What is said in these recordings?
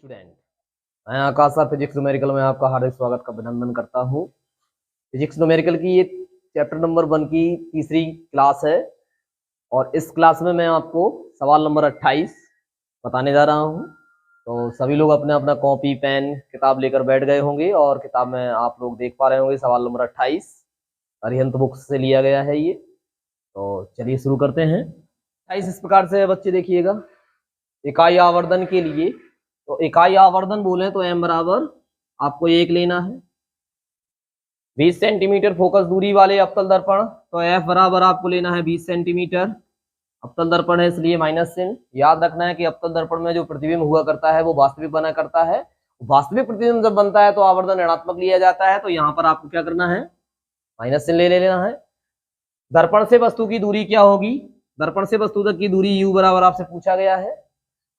Student, मैं आकाशा physics numerical में आपका हार्दिक स्वागत का अभिनंदन करता हूँ। फिजिक्स न्यूमेरिकल की ये चैप्टर नंबर 1 की तीसरी क्लास है और इस क्लास में मैं आपको सवाल नंबर 28 बताने जा रहा हूँ। तो सभी लोग अपना अपना कॉपी पेन किताब लेकर बैठ गए होंगे और किताब में आप लोग देख पा रहे होंगे सवाल नंबर 28 अरिहंत बुक्स से लिया गया है ये। तो चलिए शुरू करते हैं। 28 इस प्रकार से है बच्चे, देखिएगा। इकाई आवर्धन के लिए, तो इकाई आवर्धन बोले तो m बराबर आपको 1 लेना है। 20 सेंटीमीटर फोकस दूरी वाले अवतल दर्पण, तो f बराबर आपको लेना है 20 सेंटीमीटर। अवतल दर्पण है इसलिए माइनस चिन्ह। याद रखना है कि अवतल दर्पण में जो प्रतिबिंब हुआ करता है वो वास्तविक बना करता है। वास्तविक प्रतिबिंब जब बनता है तो आवर्धन ऋणात्मक लिया जाता है, तो यहाँ पर आपको क्या करना है, माइनस चिन्ह ले लेना है। दर्पण से वस्तु की दूरी क्या होगी, दर्पण से वस्तु तक की दूरी u बराबर आपसे पूछा गया है।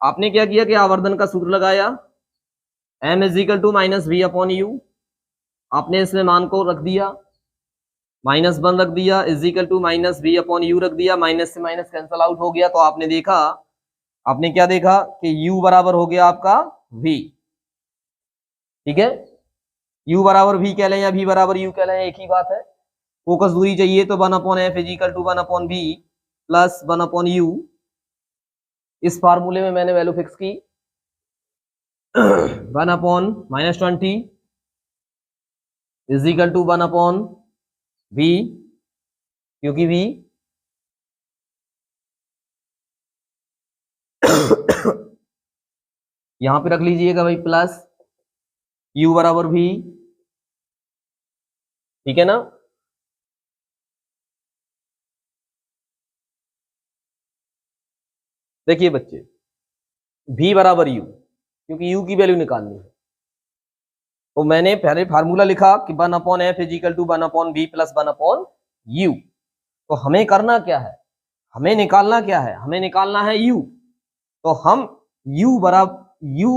आपने क्या किया कि आवर्धन का सूत्र लगाया, m equal to minus v upon u. आपने इसमें मान को रख दिया, -1 रख दिया, equal to minus v upon u रख दिया। माइनस से माइनस कैंसल आउट हो गया, तो आपने देखा, आपने क्या देखा कि u बराबर हो गया आपका v। ठीक है, u बराबर v कह लें या v बराबर u कह लें, एक ही बात है। फोकस दूरी चाहिए तो 1 upon f equal to 1 upon v plus 1 upon u। इस फार्मूले में मैंने वैल्यू फिक्स की 1 upon -20 equal to 1 upon v, क्योंकि v यहां पे रख लीजिएगा भाई, प्लस u बराबर v। ठीक है ना। देखिए बच्चे, v बराबर u, क्योंकि u की वैल्यू निकालनी है, तो मैंने पहले फार्मूला लिखा कि 1 upon f equal to 1 upon v plus 1 upon u। तो हमें करना क्या है, हमें निकालना क्या है, हमें निकालना है u। तो हम u बराबर u,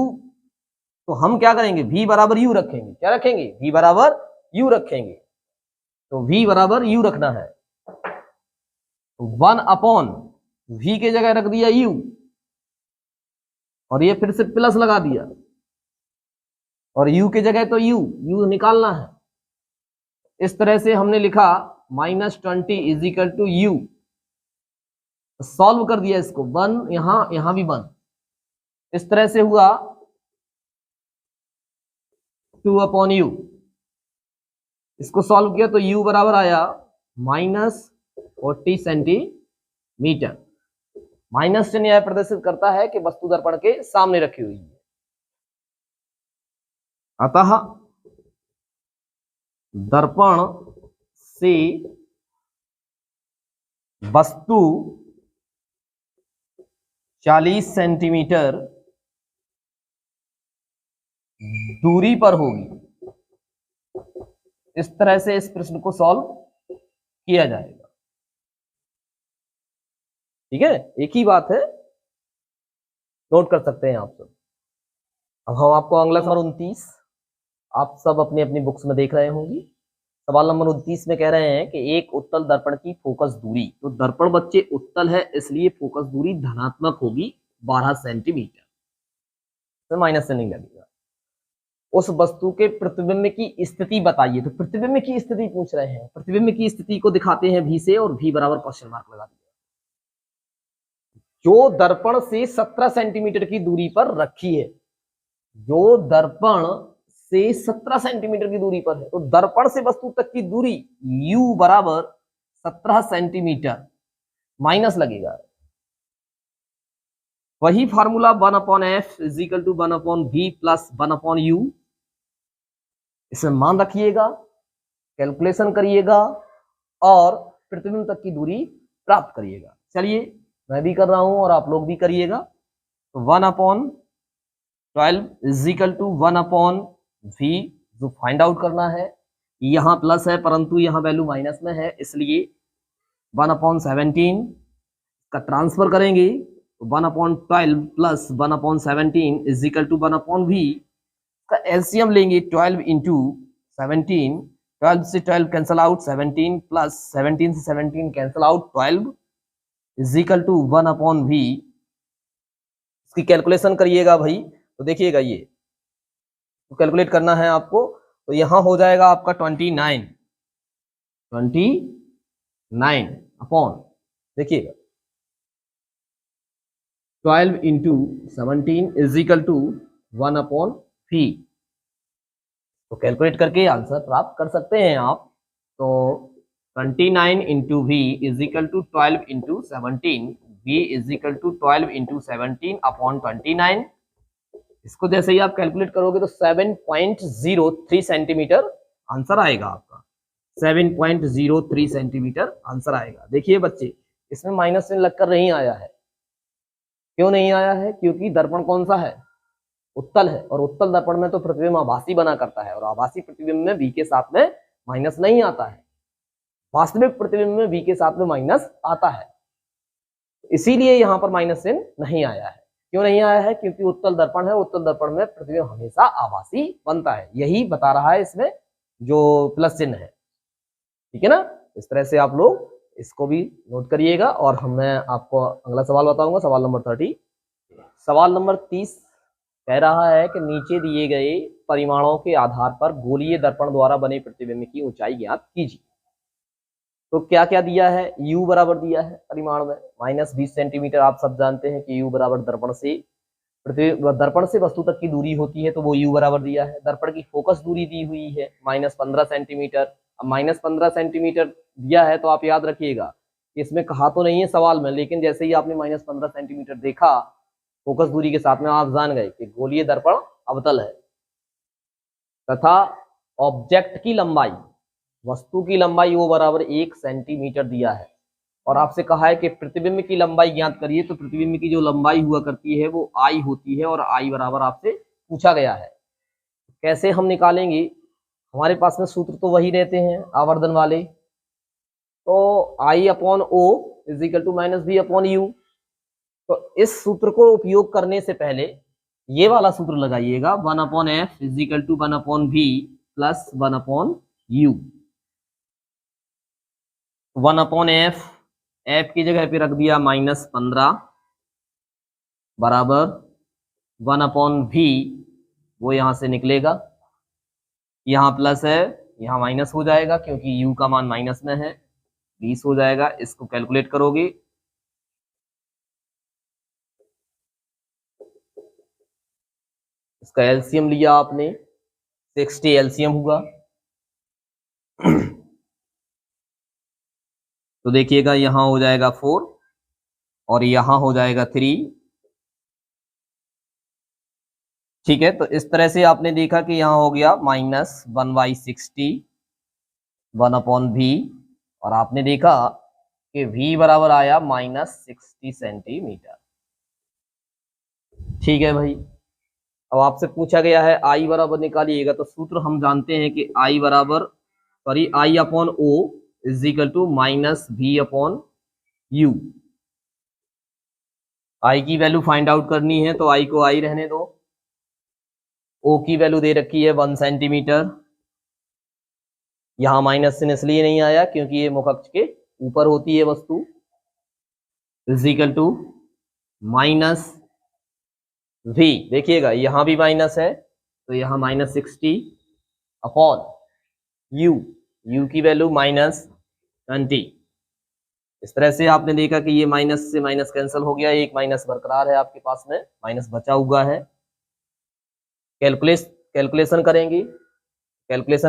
तो हम क्या करेंगे, v बराबर u रखेंगे। क्या रखेंगे, v बराबर u रखेंगे। तो v बराबर u रखना है, तो 1 अपॉन v के जगह रख दिया u और ये फिर से प्लस लगा दिया, और u के जगह तो u निकालना है। इस तरह से हमने लिखा -20 इजिकल टू u। सॉल्व कर दिया इसको, 1 यहां भी 1, इस तरह से हुआ 2 अपॉन u। इसको सॉल्व किया तो u बराबर आया -40 सेंटीमीटर। माइनस चिन्ह यह प्रदर्शित करता है कि वस्तु दर्पण के सामने रखी हुई है। अतः दर्पण से वस्तु 40 सेंटीमीटर दूरी पर होगी। इस तरह से इस प्रश्न को सॉल्व किया जाएगा। ठीक है, एक ही बात है, नोट कर सकते हैं आप सब। अब हम आपको अगला सवाल 29 आप सब अपनी अपनी बुक्स में देख रहे होंगे। सवाल नंबर 29 में कह रहे हैं कि एक उत्तल दर्पण की फोकस दूरी, तो दर्पण बच्चे उत्तल है इसलिए फोकस दूरी धनात्मक होगी 12 सेंटीमीटर, तो माइनस से नहीं लगेगा। उस वस्तु के प्रतिबिंब की स्थिति बताइए, तो प्रतिबिंब की स्थिति पूछ रहे हैं। प्रतिबिंब की स्थिति को दिखाते हैं v से, और v बराबर क्वेश्चन मार्क लगा दिया। जो दर्पण से 17 सेंटीमीटर की दूरी पर रखी है, जो दर्पण से 17 सेंटीमीटर की दूरी पर है, तो दर्पण से वस्तु तक की दूरी u बराबर 17 सेंटीमीटर, माइनस लगेगा। वही formula 1 upon f equal to 1 upon v plus 1 upon u, इसमें मान रखिएगा, कैलकुलेशन करिएगा और प्रतिबिंब तक की दूरी प्राप्त करिएगा। चलिए मैं भी कर रहा हूं और आप लोग भी करिएगा। तो 1 upon 12 equal to 1 upon v, जो फाइंड आउट करना है, यहां प्लस है परंतु यहां वैल्यू माइनस में है, इसलिए 1 अपॉन 17 का ट्रांसफर करेंगे, तो 1 upon 12 plus 1 upon 17 equal to 1 upon v का एलसीएम लेंगे, 12 इंटू 17, 12 से 12 कैंसल आउट, 17 प्लस 17 से 17 cancel out, 12 equal to 1 upon v। इसकी कैलकुलेशन करिएगा भाई, तो देखिएगा ये तो कैलकुलेट करना है आपको, तो यहां हो जाएगा आपका 29 अपॉन, देखिएगा 12 into 17 is equal to 1/v। तो कैलकुलेट करके आंसर प्राप्त कर सकते हैं आप। तो 29 into V is equal to 12 into 17, v is equal to 12 into 17 upon 29। इसको जैसे ही आप कैलकुलेट करोगे तो 7.03 सेंटीमीटर आंसर आएगा आपका, 7.03 सेंटीमीटर आंसर आएगा। देखिए बच्चे, इसमें माइनस चिन्ह लगकर नहीं आया है। क्यों नहीं आया है? क्योंकि दर्पण कौन सा है? उत्तल है, और उत्तल दर्पण में तो प्रतिबिंब आभासी बना करता है, और आभासी प्रतिबिंब में v के साथ में माइनस नहीं आता है। वास्तविक प्रतिबिंब में v के साथ में माइनस आता है, इसीलिए यहाँ पर माइनस चिन्ह नहीं आया है। क्यों नहीं आया है? क्योंकि उत्तल दर्पण है, उत्तल दर्पण में प्रतिबिंब हमेशा आभासी बनता है, यही बता रहा है इसमें जो प्लस चिन्ह है। ठीक है ना? इस तरह से आप लोग इसको भी नोट करिएगा। और मैं आपको अगला सवाल बताऊंगा, सवाल नंबर 30। सवाल नंबर 30 कह रहा है कि नीचे दिए गए परिमाणों के आधार पर गोलीय दर्पण द्वारा बने प्रतिबिंब की ऊंचाई ज्ञात कीजिए। तो क्या क्या दिया है? u बराबर दिया है परिमाण में -20 सेंटीमीटर। आप सब जानते हैं कि u बराबर दर्पण से वस्तु तक की दूरी होती है, तो वो u बराबर दिया है। दर्पण की फोकस दूरी दी हुई है -15 सेंटीमीटर। अब -15 सेंटीमीटर दिया है तो आप याद रखिएगा, इसमें कहा तो नहीं है सवाल में, लेकिन जैसे ही आपने -15 सेंटीमीटर देखा फोकस दूरी के साथ में, आप जान गए कि गोलीय दर्पण अवतल है। तथा ऑब्जेक्ट की लंबाई, वस्तु की लंबाई वो बराबर 1 सेंटीमीटर दिया है, और आपसे कहा है कि प्रतिबिंब की लंबाई ज्ञात करिए। तो प्रतिबिंब की जो लंबाई हुआ करती है वो आई होती है, और आई बराबर आपसे पूछा गया है। कैसे हम निकालेंगे? हमारे पास में सूत्र तो वही रहते हैं आवर्धन वाले, तो I upon O is equal to -v upon U. तो इस सूत्र को उपयोग करने से पहले ये वाला सूत्र लगाइएगा, 1/f is equal to 1/v plus 1/u। 1/f, f की जगह पे रख दिया -15 बराबर 1/v, वो यहां से निकलेगा, यहाँ प्लस है यहाँ माइनस हो जाएगा, क्योंकि u का मान माइनस में है, 20 हो जाएगा। इसको कैलकुलेट करोगे इसका एलसीएम लिया आपने, 60 एलसीएम हुआ। तो देखिएगा यहां हो जाएगा 4 और यहां हो जाएगा 3। ठीक है, तो इस तरह से आपने देखा कि यहां हो गया -1/60 1/v, और आपने देखा कि v बराबर आया -60 सेंटीमीटर। ठीक है भाई, अब आपसे पूछा गया है आई बराबर निकालिएगा। तो सूत्र हम जानते हैं कि I upon O is equal to -v upon U. I की वैल्यू फाइंड आउट करनी है, तो आई को आई रहने दो। ओ की वैल्यू दे रखी है 1 सेंटीमीटर। यहां माइनस चिन्ह इसलिए नहीं आया क्योंकि ये मुख अक्ष के ऊपर होती है वस्तु, इज इक्वल टू -v। देखिएगा यहां भी माइनस है, तो यहां -60 अपॉन u की वैल्यू -20। इस तरह से आपने देखा कि ये माइनस से माइनस कैंसिल हो गया, एक माइनस बरकरार है आपके पास में, माइनस बचा हुआ है। कैलकुलेशन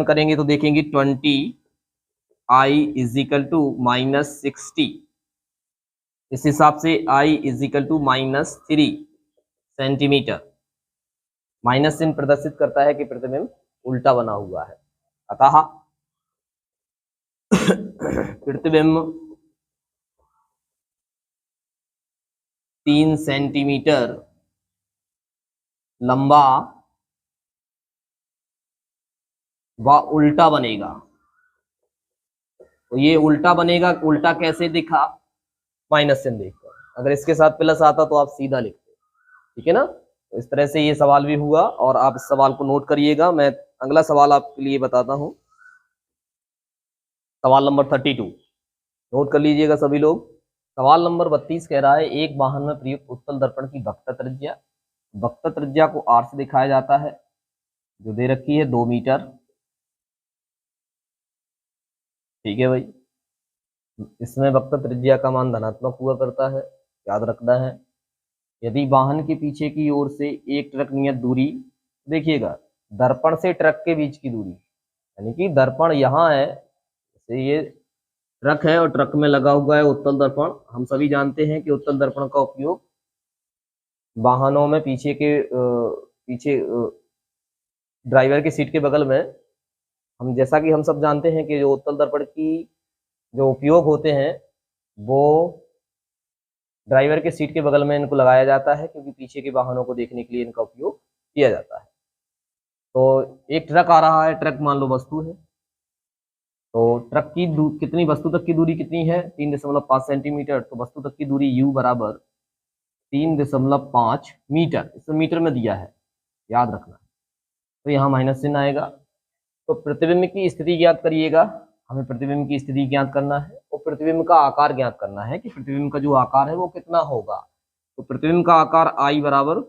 करेंगे तो देखेंगे 20i इज इक्वल टू -60। इस हिसाब से i is equal to -3 centimetre. Minus चिन्ह प्रदर्शित करता है कि प्रतिबिंब उल्टा बना हुआ है, अतः प्रतिबिंब 3 सेंटीमीटर लंबा व उल्टा बनेगा। तो ये उल्टा बनेगा, उल्टा कैसे दिखा? माइनस चिन्ह देखकर। अगर इसके साथ प्लस आता तो आप सीधा लिखते। ठीक है ना? तो इस तरह से ये सवाल भी हुआ, और आप इस सवाल को नोट करिएगा। मैं अगला सवाल आपके लिए बताता हूं, सवाल नंबर 32 नोट कर लीजिएगा सभी लोग। सवाल नंबर 32 कह रहा है एक वाहन में प्रयुक्त उत्तल दर्पण की वक्रता त्रिज्या वक्रता त्रिज्या को r से दिखाया जाता है, जो दे रखी है 2 मीटर। ठीक है भाई, इसमें वक्रता त्रिज्या का मान धनात्मक हुआ करता है, याद रखना है। यदि वाहन के पीछे की ओर से एक ट्रक नियत दूरी, देखिएगा दर्पण से ट्रक के बीच की दूरी, यानी कि दर्पण यहाँ है, जैसे ये ट्रक है और ट्रक में लगा हुआ है उत्तल दर्पण। हम सभी जानते हैं कि उत्तल दर्पण का उपयोग वाहनों में पीछे ड्राइवर की सीट के बगल में, हम जैसा कि हम सब जानते हैं कि जो उत्तल दर्पण की जो उपयोग होते हैं वो ड्राइवर के सीट के बगल में इनको लगाया जाता है, क्योंकि पीछे के वाहनों को देखने के लिए इनका उपयोग किया जाता है। तो एक ट्रक आ रहा है, ट्रक मान लो वस्तु है, तो ट्रक की कितनी वस्तु तक की दूरी कितनी है, 3.5 सेंटीमीटर। तो वस्तु तक की दूरी u बराबर 3.5 मीटर, इसमें मीटर में दिया है, याद रखना। तो यहाँ माइनस चिन्ह आएगा। तो प्रतिबिंब की स्थिति ज्ञात करिएगा, हमें प्रतिबिंब की स्थिति ज्ञात करना है और प्रतिबिंब का आकार ज्ञात करना है कि प्रतिबिंब का जो आकार है वो कितना होगा। तो प्रतिबिंब का आकार I बराबर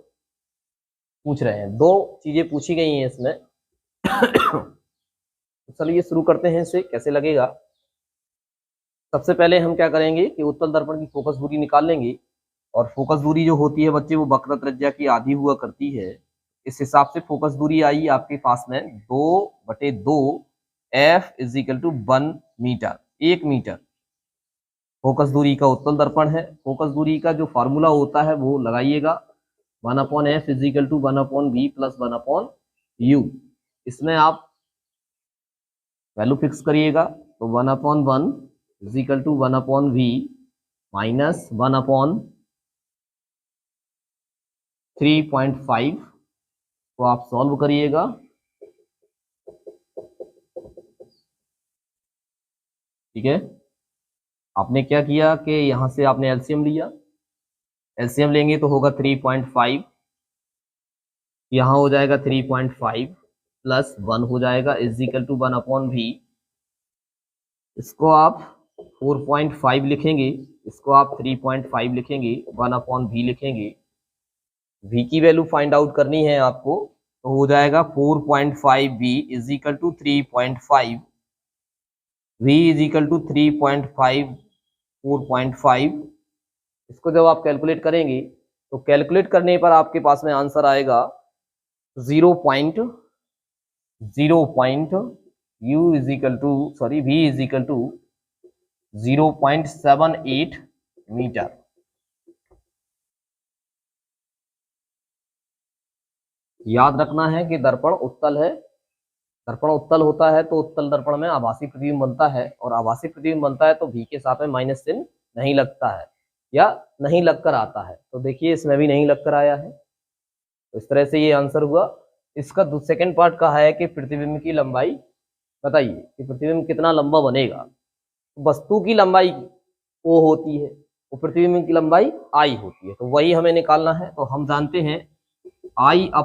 पूछ रहे हैं, दो चीजें पूछी गई हैं इसमें। तो चलिए शुरू करते हैं इससे, कैसे लगेगा। सबसे पहले हम क्या करेंगे कि उत्तल दर्पण की फोकस दूरी निकाल लेंगे, और फोकस दूरी जो होती है बच्चे वो वक्रता त्रिज्या की आधी हुआ करती है। इस हिसाब से फोकस दूरी आई आपके पास में 2/2 F = 1 मीटर, 1 मीटर फोकस दूरी का उत्तल दर्पण है। फोकस दूरी का जो फार्मूला होता है वो लगाइएगा, 1/F = 1/V + 1/U। इसमें आप वैल्यू फिक्स करिएगा, तो 1/1 = 1/V माइनस 1/3.5 को आप सॉल्व करिएगा। ठीक है, आपने क्या किया कि यहां से आपने एलसीएम लिया, एलसीएम लेंगे तो होगा 3.5, यहाँ हो जाएगा 3.5 प्लस 1 हो जाएगा = 1/V। इसको आप 4.5 लिखेंगे, इसको आप 3.5 लिखेंगे, 1/V लिखेंगे। V की वैल्यू फाइंड आउट करनी है आपको, तो हो जाएगा 4.5V = 3.5, V = 3.5 4.5। इसको जब आप कैलकुलेट करेंगे तो कैलकुलेट करने पर आपके पास में आंसर आएगा 0.0. V = 0.78 metre. याद रखना है कि दर्पण उत्तल है, दर्पण उत्तल होता है तो उत्तल दर्पण में आभासी प्रतिबिंब बनता है, और आभासी प्रतिबिंब बनता है तो V के साथ में माइनस चिन्ह नहीं लगता है या नहीं लगकर आता है। तो देखिए इसमें भी नहीं लगकर आया है, तो इस तरह से ये आंसर हुआ। इसका सेकंड पार्ट कहा है कि प्रतिबिंब की लंबाई बताइए कि प्रतिबिंब कितना लंबा बनेगा। वस्तु की लंबाई O होती है, तो प्रतिबिंब की लंबाई I होती है, तो वही हमें निकालना है। तो हम जानते हैं I/O =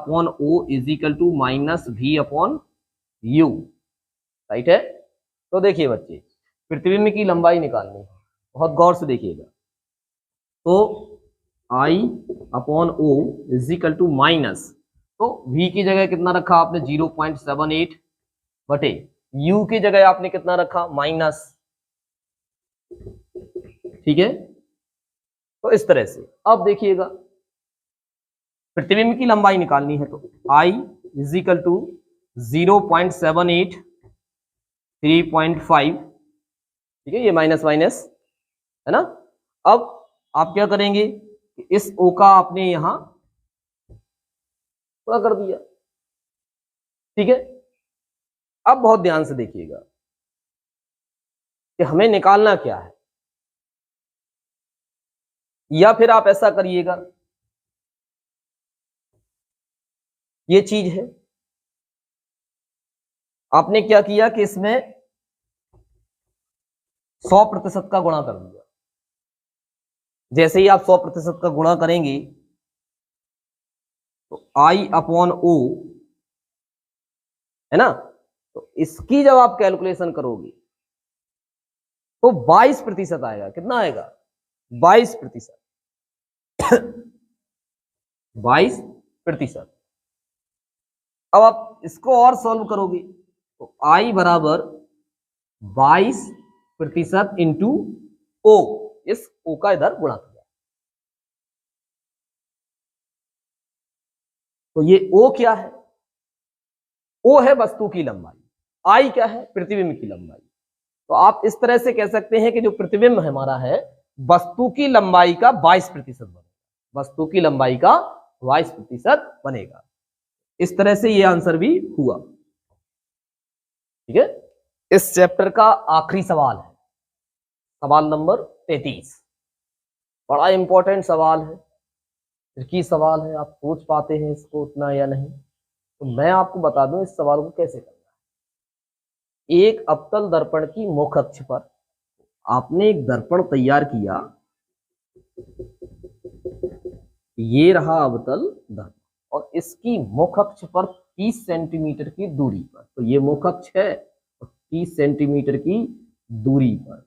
-V/U, राइट है। तो देखिए बच्चे, प्रतिबिंब की लंबाई निकालनी है, बहुत गौर से देखिएगा। तो I/O = माइनस, तो V की जगह कितना रखा आपने 0.78 बटे U की जगह आपने कितना रखा माइनस। ठीक है, तो इस तरह से अब देखिएगा प्रतिबिंब की लंबाई निकालनी है, तो I = 0.78 3.5, ठीक है, ये माइनस माइनस है ना। अब आप क्या करेंगे, इस O का आपने यहां पूरा कर दिया। ठीक है, अब बहुत ध्यान से देखिएगा कि हमें निकालना क्या है, या फिर आप ऐसा करिएगा, ये चीज है, आपने क्या किया कि इसमें 100% का गुणा कर दिया। जैसे ही आप 100% का गुणा करेंगे तो I/O है ना, तो इसकी जब आप कैलकुलेशन करोगे तो 22% आएगा। कितना आएगा? 22%। 22 प्रतिशत। अब आप इसको और सॉल्व करोगे तो I बराबर 22% इंटू O, इस O का इधर गुणा किया तो ये O क्या है? O है वस्तु की लंबाई, I क्या है? प्रतिबिंब की लंबाई। तो आप इस तरह से कह सकते हैं कि जो प्रतिबिंब हमारा है वस्तु की लंबाई का 22% बनेगा, वस्तु की लंबाई का 22% बनेगा। इस तरह से ये आंसर भी हुआ। ठीक है, इस चैप्टर का आखिरी सवाल है, सवाल नंबर 33। बड़ा इंपॉर्टेंट सवाल है, ट्रिकी सवाल है, आप सोच पाते हैं इसको उतना या नहीं? तो मैं आपको बता दूं इस सवाल को कैसे करना है। एक अवतल दर्पण की मुख अक्ष पर आपने एक दर्पण तैयार किया, ये रहा अवतल दर्पण, और इसकी मुख अक्ष पर 30 सेंटीमीटर की दूरी पर, तो ये मुख अक्ष है और 30 सेंटीमीटर की दूरी पर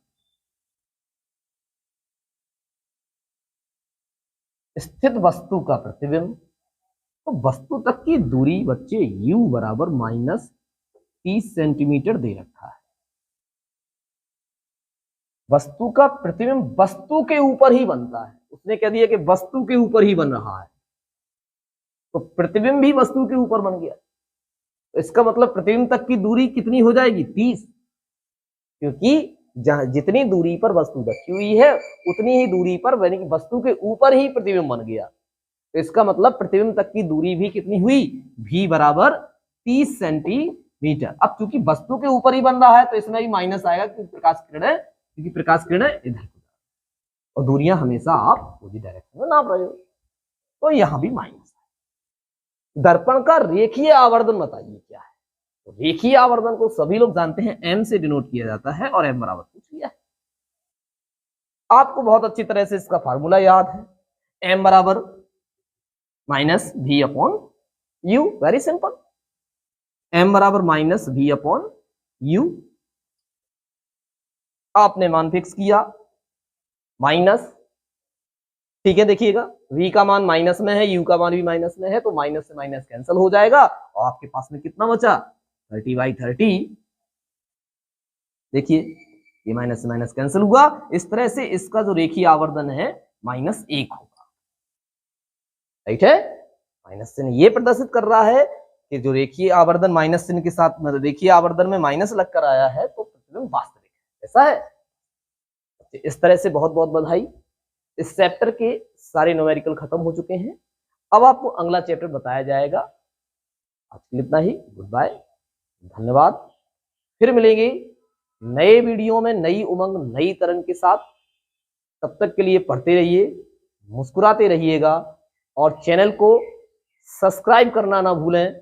स्थित वस्तु का प्रतिबिंब, तो वस्तु तक की दूरी बच्चे u बराबर -30 सेंटीमीटर दे रखा है। वस्तु का प्रतिबिंब वस्तु के ऊपर ही बनता है, उसने कह दिया कि वस्तु के ऊपर ही बन रहा है, तो प्रतिबिंब भी वस्तु के ऊपर बन गया। तो इसका मतलब प्रतिबिंब तक की दूरी कितनी हो जाएगी? 30, क्योंकि जहां जितनी दूरी पर वस्तु रखी हुई है उतनी ही दूरी पर वस्तु के ऊपर ही प्रतिबिंब बन गया। तो इसका मतलब प्रतिबिंब तक की दूरी भी कितनी हुई? v बराबर 30 सेंटीमीटर। अब चूंकि वस्तु के ऊपर ही बन रहा है तो इसमें भी माइनस आएगा, क्योंकि प्रकाश किरण इधर, और दूरियां हमेशा आप उसी डायरेक्शन में नाप रहे हो, तो यहां भी माइनस। दर्पण का रेखीय आवर्धन बताइए क्या है? तो रेखीय आवर्धन को सभी लोग जानते हैं, m से डिनोट किया जाता है, और m बराबर पूछ लिया है आपको बहुत अच्छी तरह से, इसका फार्मूला याद है, m बराबर -v/u, वेरी सिंपल। m बराबर -v/u, आपने मान फिक्स किया माइनस, ठीक है, देखिएगा v का मान माइनस में है, u का मान भी माइनस में है, तो माइनस से माइनस कैंसिल हो जाएगा और आपके पास में कितना बचा? 30/30। देखिए ये माइनस से माइनस कैंसिल हुआ, इस तरह से इसका जो रेखीय आवर्धन है -1 होगा। राइट है, माइनस चिन्ह ये प्रदर्शित कर रहा है कि जो रेखीय आवर्धन माइनस चिन्ह के साथ, रेखीय आवर्धन में माइनस लगकर आया है तो प्रतिबिंब वास्तविक है, ऐसा है। इस तरह से बहुत बहुत बधाई, इस चैप्टर के सारे न्यूमेरिकल खत्म हो चुके हैं। अब आपको अगला चैप्टर बताया जाएगा। आज के लिए इतना ही, गुड बाय, धन्यवाद। फिर मिलेंगे नए वीडियो में नई उमंग नई तरंग के साथ। तब तक के लिए पढ़ते रहिए, मुस्कुराते रहिएगा और चैनल को सब्सक्राइब करना ना भूलें।